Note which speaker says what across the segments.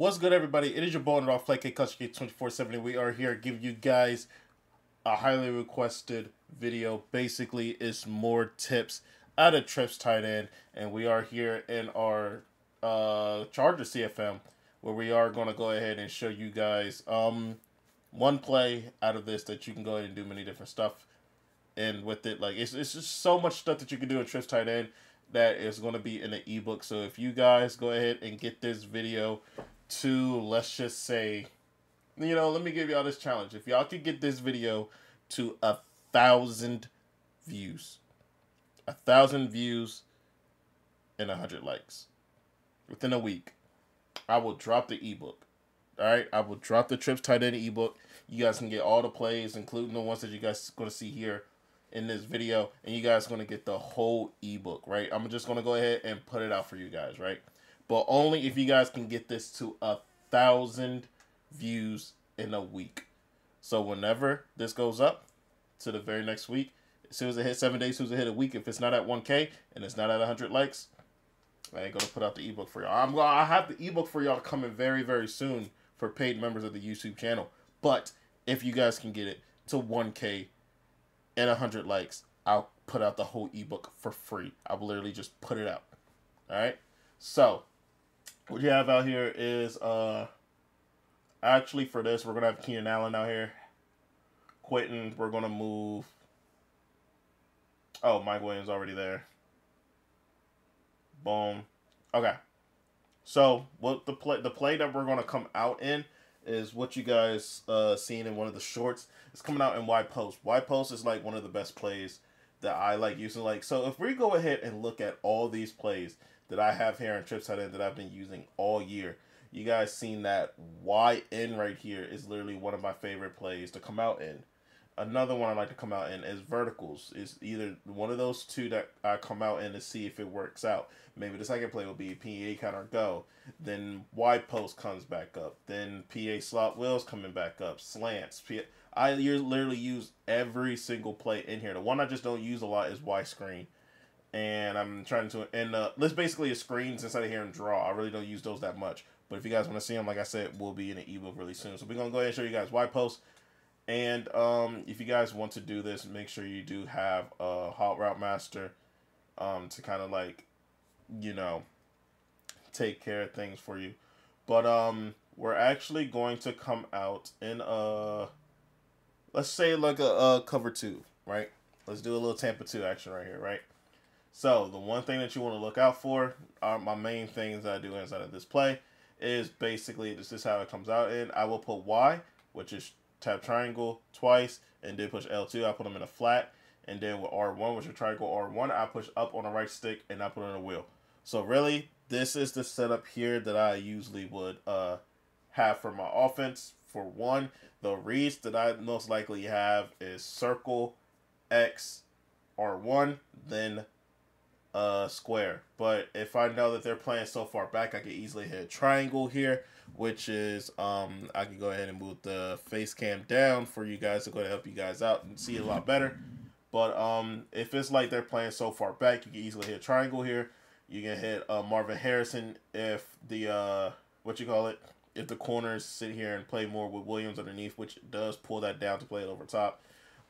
Speaker 1: What's good, everybody? It is your boy and Flight K Country K 24/7. We are here giving you guys a highly requested video. Basically, it's more tips out of trips tight end, and we are here in our Charger CFM, where we are going to go ahead and show you guys one play out of this that you can go ahead and do many different stuff. And with it, like it's just so much stuff that you can do in trips tight end that is going to be in the ebook. So if you guys go ahead and get this video to, let's just say, let me give y'all this challenge. If y'all could get this video to 1,000 views, 1,000 views and 100 likes within a week, I will drop the ebook. All right, I will drop the Trips Tight End ebook. You guys can get all the plays, including the ones that you guys are going to see here in this video, and you guys are going to get the whole ebook, right? I'm just going to go ahead and put it out for you guys, right? But only if you guys can get this to 1,000 views in a week. So whenever this goes up to the very next week, as soon as it hits 7 days, as soon as it hit a week, if it's not at 1K and it's not at 100 likes, I ain't going to put out the ebook for y'all. I have the ebook for y'all coming very, very soon for paid members of the YouTube channel. But if you guys can get it to 1K and 100 likes, I'll put out the whole ebook for free. I will literally just put it out. All right? So what you have out here is, actually for this, we're going to have Keenan Allen out here. Quentin, we're going to move. Oh, Mike Williams already there. Boom. Okay. So what the play that we're going to come out in is what you guys seen in one of the shorts. It's coming out in wide post. Wide post is like one of the best plays that I like using. Like, so if we go ahead and look at all these plays that I have here in Trips Tight End that I've been using all year, you guys seen that YN right here is literally one of my favorite plays to come out in. Another one I like to come out in is verticals. Is either one of those two that I come out in to see if it works out. Maybe the second play will be PA counter go. Then wide post comes back up. Then PA slot wheels coming back up. Slants. I literally use every single play in here. The one I just don't use a lot is Y screen. And I'm trying to, and this basically is screens inside of here and draw. I really don't use those that much. But if you guys want to see them, like I said, we'll be in an ebook really soon. So we're going to go ahead and show you guys wide post. And if you guys want to do this, make sure you do have a Hot Route Master to kind of like, take care of things for you. But we're actually going to come out in let's say like a cover 2, right? Let's do a little Tampa 2 action right here, right? So the one thing that you want to look out for, my main things that I do inside of this play is basically, this is how it comes out in. I will put Y, which is tap triangle twice, and then push L2. I put them in a flat, and then with R1, which is triangle R1, I push up on the right stick, and I put it on a wheel. So really, this is the setup here that I usually would have for my offense. For one, the reads that I most likely have is circle, X, R1, then square. But if I know that they're playing so far back, I can easily hit triangle here, which is I can go ahead and move the face cam down for you guys to go ahead and help you guys out and see it a lot better. But if it's like they're playing so far back, you can easily hit triangle here. You can hit Marvin Harrison if the if the corners sit here and play more with Williams underneath, which does pull that down to play it over top.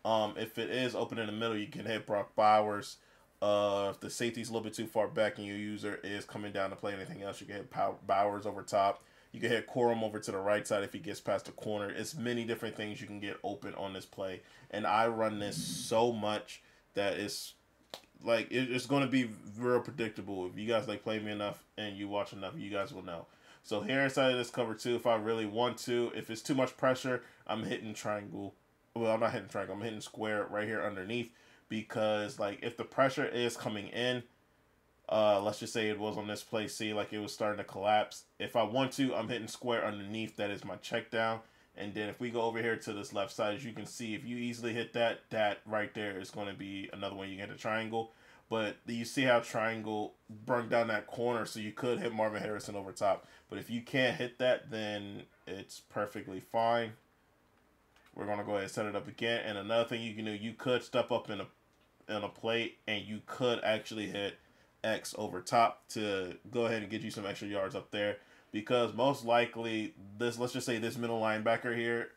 Speaker 1: If it is open in the middle, you can hit Brock Bowers. If the safety's a little bit too far back and your user is coming down to play anything else, you can hit Bowers over top. You can hit Corum over to the right side if he gets past the corner. It's many different things you can get open on this play. And I run this so much that it's like it's going to be real predictable. If you guys like play me enough and you watch enough, you guys will know. So here inside of this cover 2, if I really want to, if it's too much pressure, I'm hitting triangle. Well, I'm not hitting triangle. I'm hitting square right here underneath. Because, like, if the pressure is coming in, let's just say it was on this play, see, like, it was starting to collapse. If I want to, I'm hitting square underneath. That is my check down. And then if we go over here to this left side, as you can see, if you easily hit that, that right there is going to be another one you can hit a triangle. But you see how triangle burned down that corner, so you could hit Marvin Harrison over top. But if you can't hit that, then it's perfectly fine. We're going to go ahead and set it up again. And another thing you can do, you could step up in a plate, and you could actually hit X over top to go ahead and get you some extra yards up there. because most likely this, let's just say this middle linebacker here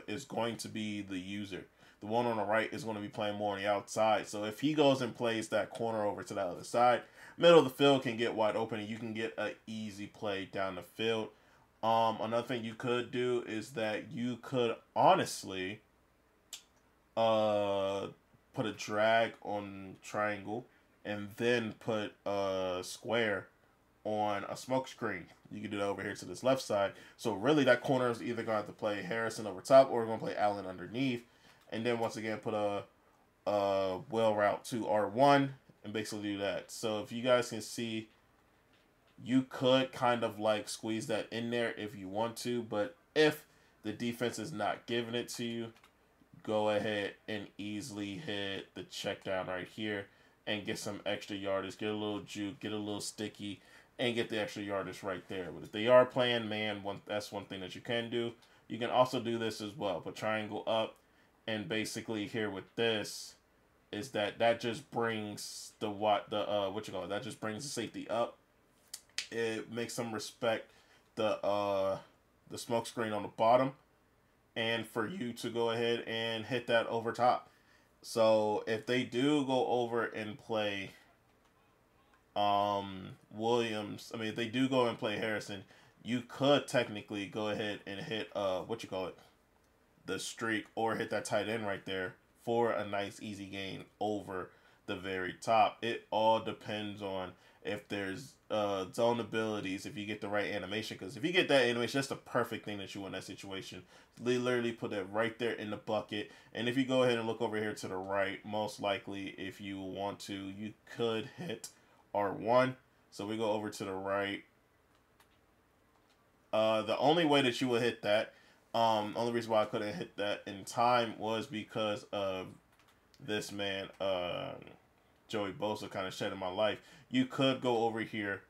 Speaker 1: is going to be the user. The one on the right is going to be playing more on the outside. So if he goes and plays that corner over to the other side, middle of the field can get wide open and you can get an easy play down the field. Another thing you could do is that you could honestly put a drag on triangle and then put a square on a smoke screen. You can do that over here to this left side. So really that corner is either going to have to play Harrison over top or going to play Allen underneath. And then once again put a wheel route to R1 and basically do that. So if you guys can see, you could kind of like squeeze that in there if you want to. But if the defense is not giving it to you, go ahead and easily hit the check down right here and get some extra yardage, get a little juke, get a little sticky, and get the extra yardage right there. But if they are playing man, that's one thing that you can do. You can also do this as well. Put triangle up, and basically here with this is that just brings the that just brings the safety up. It makes them respect the smoke screen on the bottom, and for you to go ahead and hit that over top. So if they do go over and play Williams, I mean if they do go and play Harrison, you could technically go ahead and hit the streak, or hit that tight end right there for a nice easy gain over the very top. It all depends on if there's zone abilities, if you get the right animation, because if you get that animation, that's the perfect thing that you want in that situation. They literally put it right there in the bucket. And if you go ahead and look over here to the right, most likely if you want to, you could hit R1. So we go over to the right. The only way that you would hit that, only reason why I couldn't hit that in time was because of this man, Joey Bosa, kind of shedding my life. You could go over here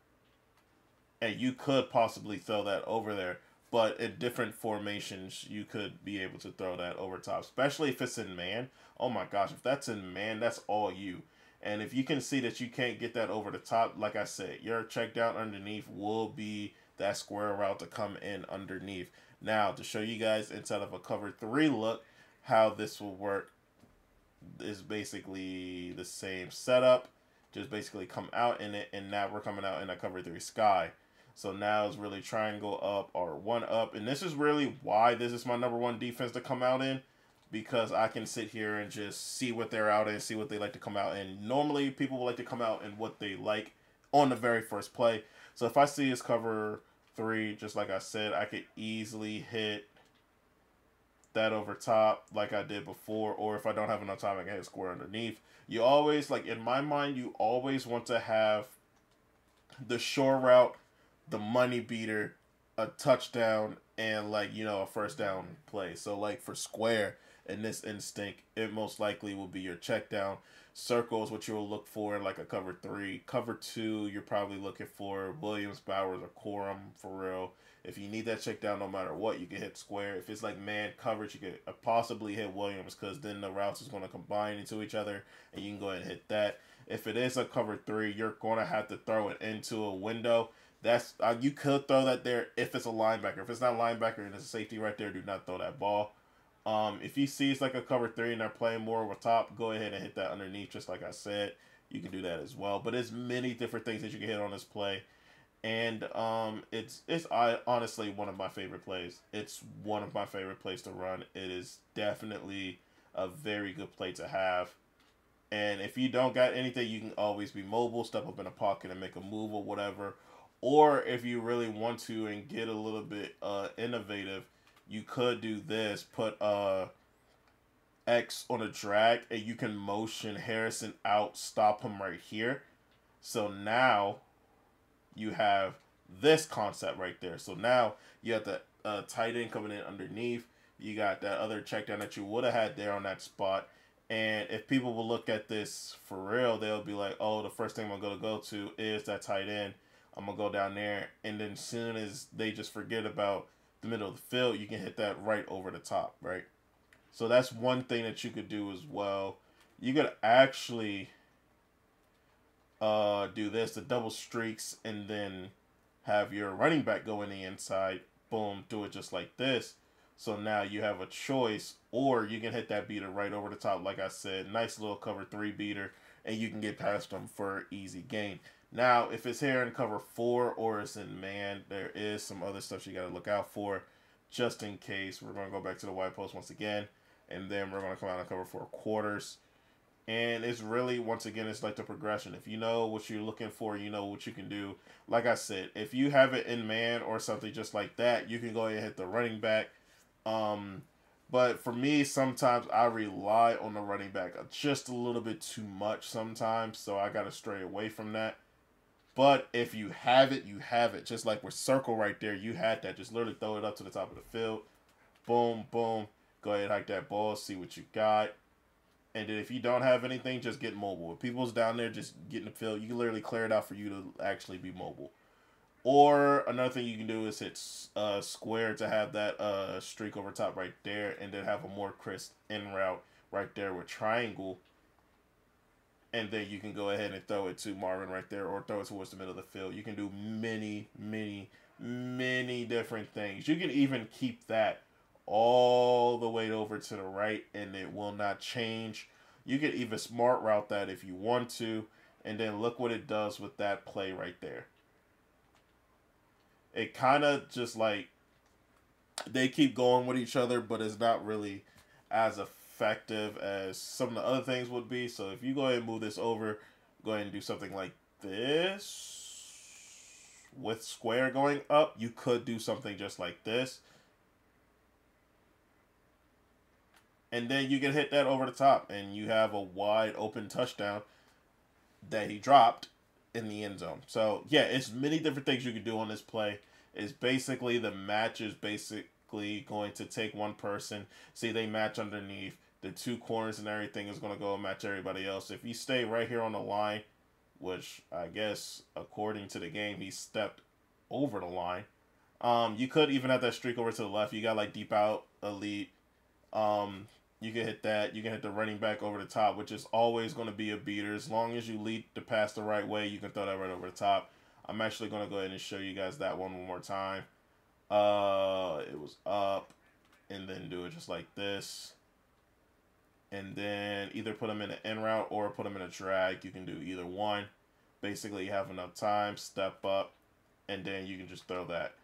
Speaker 1: and you could possibly throw that over there, but in different formations you could be able to throw that over top, especially if it's in man. Oh my gosh, if that's in man, that's all you. And if you can see that you can't get that over the top, like I said, your check down underneath will be that square route to come in underneath. Now, to show you guys inside of a cover 3 look, how this will work is basically the same setup. Just basically come out in it, and now we're coming out in a cover 3 sky. So now it's really triangle up or one up. And this is really why this is my #1 defense to come out in, because I can sit here and just see what they're out in, see what they like to come out in. Normally, people will like to come out in what they like on the very first play. So if I see this cover 3, just like I said, I could easily hit that over top like I did before, or if I don't have enough time, I can hit square underneath. You always, like in my mind, you always want to have the short route, the money beater, a touchdown, and like, you know, a first down play. So like for square, in this instinct, it most likely will be your check down. Circle is what you'll look for in like a cover 3. Cover 2, you're probably looking for Williams, Bowers, or Corum for real. If you need that check down, no matter what, you can hit square. If it's like man coverage, you could possibly hit Williams, because then the routes is going to combine into each other, and you can go ahead and hit that. If it is a cover 3, you're going to have to throw it into a window. That's you could throw that there if it's a linebacker. If it's not a linebacker and it's a safety right there, do not throw that ball. If you see it's like a cover 3 and they're playing more over top, go ahead and hit that underneath, just like I said. You can do that as well. But there's many different things that you can hit on this play. And it's honestly one of my favorite plays. It's one of my favorite plays to run. It is definitely a very good play to have. And if you don't got anything, you can always be mobile, step up in a pocket and make a move or whatever. Or if you really want to and get a little bit innovative, you could do this. Put X on a drag, and you can motion Harrison out, stop him right here. So now you have this concept right there. So now you have the tight end coming in underneath. You got that other check down that you would have had there on that spot. And if people will look at this for real, they'll be like, oh, the first thing I'm going to go to is that tight end. I'm going to go down there. And then as soon as they just forget about the middle of the field, you can hit that right over the top, right? So that's one thing that you could do as well. You could actually do this, the double streaks, and then have your running back go in the inside. Boom, do it just like this. So now you have a choice, or you can hit that beater right over the top. Like I said, nice little cover 3 beater, and you can get past them for easy gain. Now, if it's here in cover 4 or it's in man, there is some other stuff you got to look out for, just in case. We're going to go back to the wide post once again, and then we're going to come out and cover 4 quarters. And it's really, once again, it's like the progression. If you know what you're looking for, you know what you can do. Like I said, if you have it in man or something just like that, you can go ahead and hit the running back. But for me, sometimes I rely on the running back just a little bit too much sometimes, so I got to stray away from that. But if you have it, you have it. Just like with circle right there, you had that. Just literally throw it up to the top of the field. Boom, boom. Go ahead and hike that ball, see what you got. And then if you don't have anything, just get mobile. If people's down there, just get in the field. You can literally clear it out for you to actually be mobile. Or another thing you can do is hit square to have that streak over top right there, and then have a more crisp in route right there with triangle. And then you can go ahead and throw it to Marvin right there, or throw it towards the middle of the field. You can do many, many, many different things. You can even keep that all the way over to the right, and it will not change. You can even smart route that if you want to, and then look what it does with that play right there. It kind of just like, they keep going with each other, but it's not really as effective as some of the other things would be. So if you go ahead and move this over, go ahead and do something like this with square going up, you could do something just like this. And then you can hit that over the top, and you have a wide open touchdown that he dropped in the end zone. So yeah, it's many different things you can do on this play. It's basically, the match is basically going to take one person. See, they match underneath. The 2 corners and everything is going to go and match everybody else. If you stay right here on the line, which I guess according to the game, he stepped over the line. You could even have that streak over to the left. You got like deep out, elite. You can hit that. You can hit the running back over the top, which is always going to be a beater. As long as you lead the pass the right way, you can throw that right over the top. I'm actually going to go ahead and show you guys that one more time. It was up, and then do it just like this. And then either put them in an in route or put them in a drag. You can do either one. Basically, you have enough time, step up, and then you can just throw that.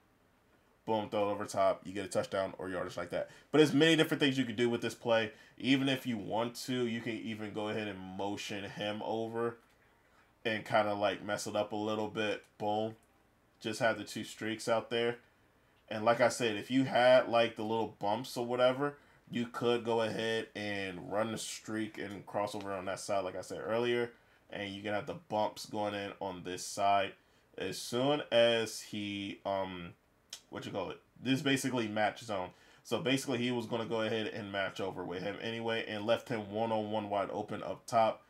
Speaker 1: Boom, throw it over top. You get a touchdown or yardage like that. But there's many different things you can do with this play. Even if you want to, you can even go ahead and motion him over and kind of like mess it up a little bit. Boom. Just have the 2 streaks out there. And like I said, if you had like the little bumps or whatever, you could go ahead and run the streak and cross over on that side like I said earlier. And you can have the bumps going in on this side. As soon as he, this basically match zone. So basically he was going to go ahead and match over with him anyway, and left him one-on-one wide open up top.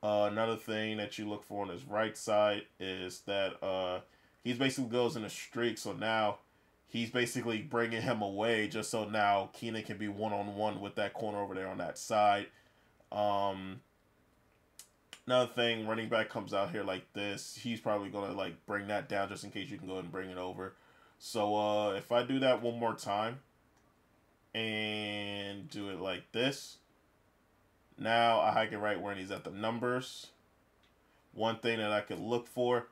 Speaker 1: Another thing that you look for on his right side is that he's basically goes in a streak. So now he's basically bringing him away just so now Keenan can be one-on-one with that corner over there on that side. Another thing, running back comes out here like this. He's probably going to like bring that down just in case you can go ahead and bring it over. So if I do that one more time and do it like this, now I hike it right where he's at the numbers. One thing that I could look for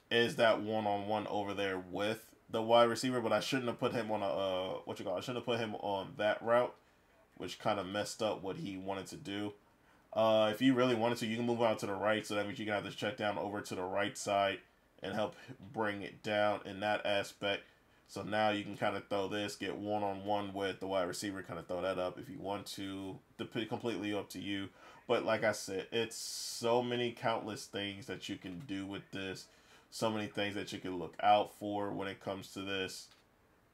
Speaker 1: is that one-on-one over there with the wide receiver, but I shouldn't have put him on I shouldn't have put him on that route, which kind of messed up what he wanted to do. If you really wanted to, you can move out to the right, so that means you can have this check down over to the right side and help bring it down in that aspect. So now you can kind of throw this, get one-on-one with the wide receiver, kind of throw that up if you want to. Completely up to you. But like I said, it's so many countless things that you can do with this. So many things that you can look out for when it comes to this.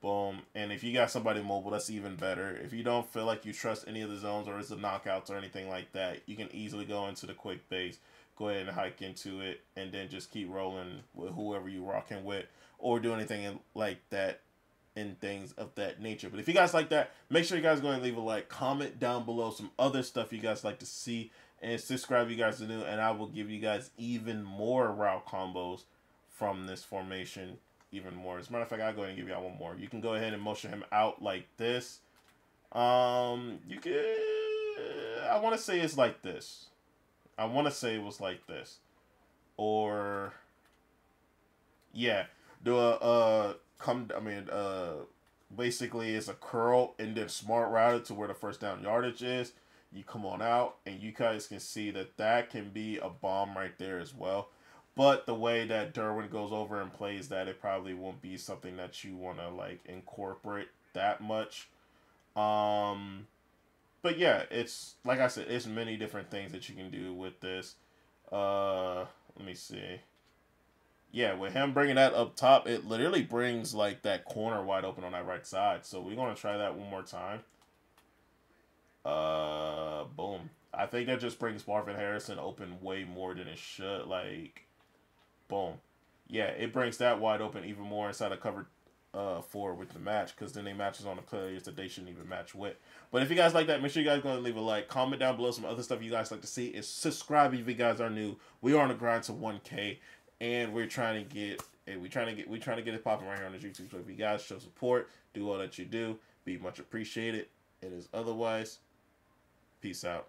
Speaker 1: Boom. And if you got somebody mobile, that's even better. If you don't feel like you trust any of the zones or it's the knockouts or anything like that, you can easily go into the quick base. Go ahead and hike into it, and then just keep rolling with whoever you rocking with, or do anything like that and things of that nature. But if you guys like that, make sure you guys go and leave a like, comment down below some other stuff you guys like to see, and subscribe if you guys are new, and I will give you guys even more route combos from this formation even more. As a matter of fact, I'll go ahead and give y'all one more. You can go ahead and motion him out like this. You can... I want to say it's like this. I want to say it was like this. Or... yeah. Do a... basically it's a curl and then smart routed to where the first down yardage is. You come on out, and you guys can see that that can be a bomb right there as well. But the way that Derwin goes over and plays that, it probably won't be something that you want to, like, incorporate that much. But yeah, it's, like I said, it's many different things that you can do with this. Let me see. Yeah, with him bringing that up top, it literally brings, like, that corner wide open on that right side. So we're going to try that one more time. Boom. I think that just brings Marvin Harrison open way more than it should. Like, boom. Yeah, it brings that wide open even more inside of cover 4 with the match, because then they matches on the players that they shouldn't even match with. But if you guys like that, make sure you guys go and leave a like. Comment down below some other stuff you guys like to see. And subscribe if you guys are new. We are on the grind to 1K, and we're trying to get it popping right here on the YouTube. So if you guys show support, do all that you do, be much appreciated. It is otherwise. Peace out.